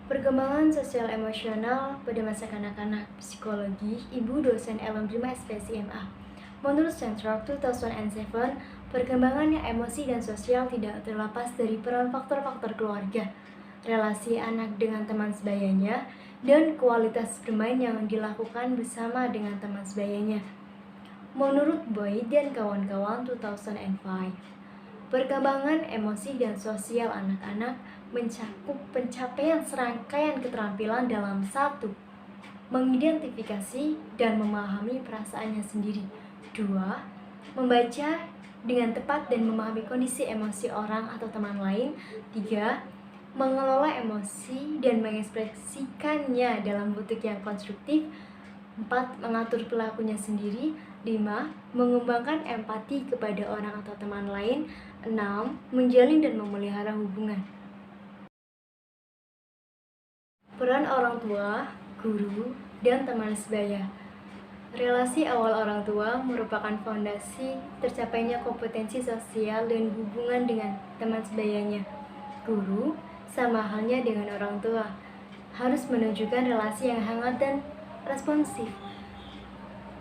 Perkembangan sosial emosional pada masa kanak-kanak, psikologi, Ibu dosen LM5 SPSIMA. Menurut Central 2007, perkembangan emosi dan sosial tidak terlepas dari peran faktor-faktor keluarga, relasi anak dengan teman sebayanya, dan kualitas bermain yang dilakukan bersama dengan teman sebayanya. Menurut Boyd dan kawan-kawan 2005, perkembangan emosi dan sosial anak-anak mencakup pencapaian serangkaian keterampilan dalam satu, mengidentifikasi dan memahami perasaannya sendiri. 2. Membaca dengan tepat dan memahami kondisi emosi orang atau teman lain. 3. Mengelola emosi dan mengekspresikannya dalam bentuk yang konstruktif. 4. Mengatur perilakunya sendiri. 5. Mengembangkan empati kepada orang atau teman lain. 6. Menjalin dan memelihara hubungan. Peran orang tua, guru, dan teman sebaya. Relasi awal orang tua merupakan fondasi tercapainya kompetensi sosial dan hubungan dengan teman sebayanya. Guru, sama halnya dengan orang tua, harus menunjukkan relasi yang hangat dan responsif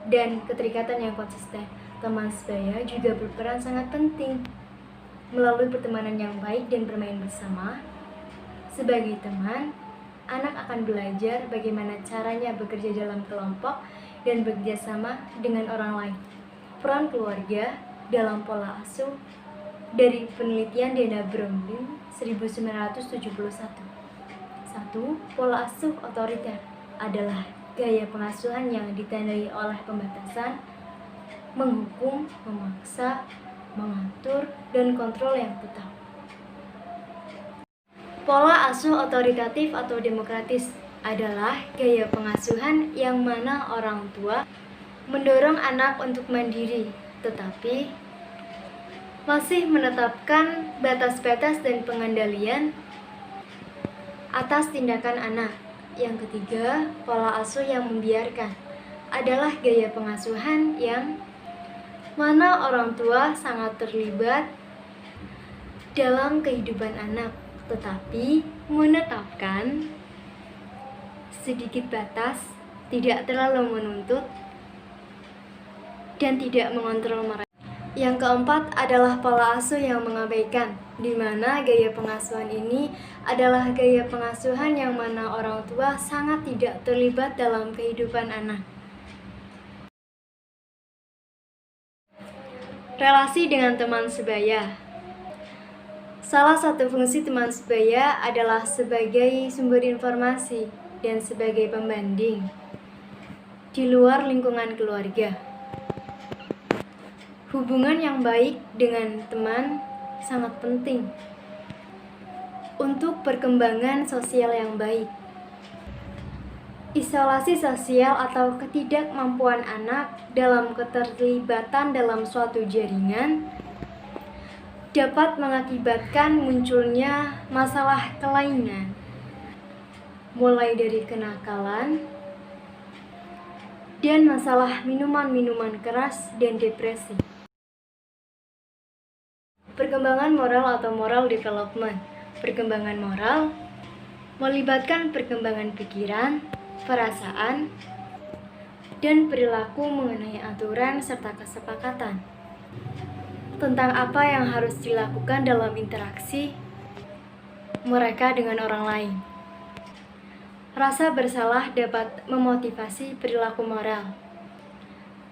dan keterikatan yang konsisten. Teman sebaya juga berperan sangat penting melalui pertemanan yang baik dan bermain bersama. Sebagai teman, anak akan belajar bagaimana caranya bekerja dalam kelompok dan bekerja sama dengan orang lain. Peran keluarga dalam pola asuh dari penelitian Dana Bromlin 1971. 1. Pola asuh otoriter adalah gaya pengasuhan yang ditandai oleh pembatasan, menghukum, memaksa, mengatur, dan kontrol yang tetap. Pola asuh otoritatif atau demokratis adalah gaya pengasuhan yang mana orang tua mendorong anak untuk mandiri, tetapi masih menetapkan batas-batas dan pengendalian atas tindakan anak. Yang ketiga, pola asuh yang membiarkan adalah gaya pengasuhan yang mana orang tua sangat terlibat dalam kehidupan anak, tetapi menetapkan sedikit batas, tidak terlalu menuntut, dan tidak mengontrol mereka. Yang keempat adalah pola asuh yang mengabaikan, di mana gaya pengasuhan ini adalah gaya pengasuhan yang mana orang tua sangat tidak terlibat dalam kehidupan anak. Relasi dengan teman sebaya. Salah satu fungsi teman sebaya adalah sebagai sumber informasi dan sebagai pembanding di luar lingkungan keluarga. Hubungan yang baik dengan teman sangat penting untuk perkembangan sosial yang baik. Isolasi sosial atau ketidakmampuan anak dalam keterlibatan dalam suatu jaringan dapat mengakibatkan munculnya masalah kelainan, mulai dari kenakalan dan masalah minuman-minuman keras dan depresi. Perkembangan moral atau moral development. Perkembangan moral melibatkan perkembangan pikiran, perasaan, dan perilaku mengenai aturan serta kesepakatan tentang apa yang harus dilakukan dalam interaksi mereka dengan orang lain. Rasa bersalah dapat memotivasi perilaku moral.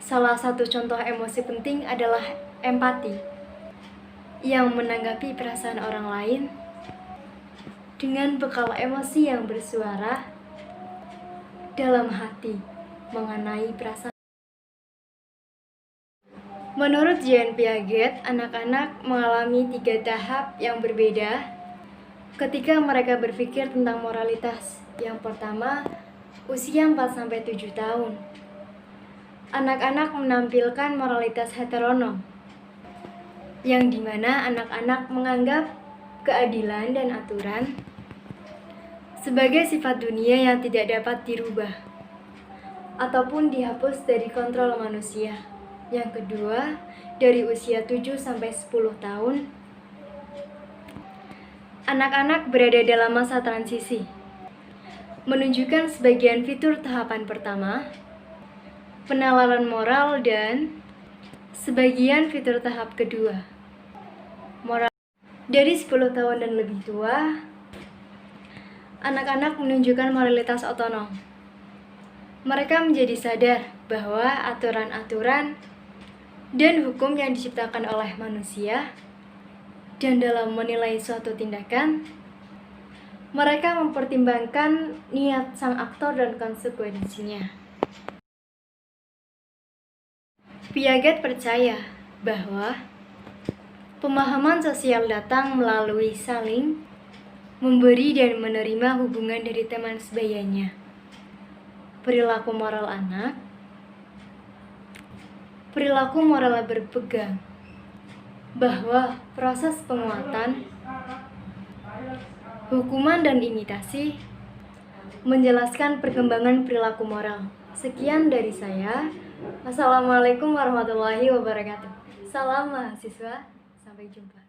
Salah satu contoh emosi penting adalah empati, yang menanggapi perasaan orang lain dengan bekal emosi yang bersuara dalam hati mengenai perasaan. Menurut Jean Piaget, anak-anak mengalami 3 tahap yang berbeda ketika mereka berpikir tentang moralitas. Yang pertama, usia 4-7 tahun. Anak-anak menampilkan moralitas heteronom, yang dimana anak-anak menganggap keadilan dan aturan sebagai sifat dunia yang tidak dapat dirubah ataupun dihapus dari kontrol manusia. Yang kedua, dari usia 7-10 tahun, anak-anak berada dalam masa transisi, menunjukkan sebagian fitur tahapan pertama, penalaran moral, dan sebagian fitur tahap kedua, moral. Dari 10 tahun dan lebih tua, anak-anak menunjukkan moralitas otonom. Mereka menjadi sadar bahwa aturan-aturan dan hukum yang diciptakan oleh manusia, dan dalam menilai suatu tindakan, mereka mempertimbangkan niat sang aktor dan konsekuensinya. Piaget percaya bahwa pemahaman sosial datang melalui saling memberi dan menerima hubungan dari teman sebayanya. Perilaku moral anak, perilaku moral berpegang bahwa proses penguatan, hukuman, dan imitasi menjelaskan perkembangan perilaku moral. Sekian dari saya. Wassalamualaikum warahmatullahi wabarakatuh. Salam mahasiswa, sampai jumpa.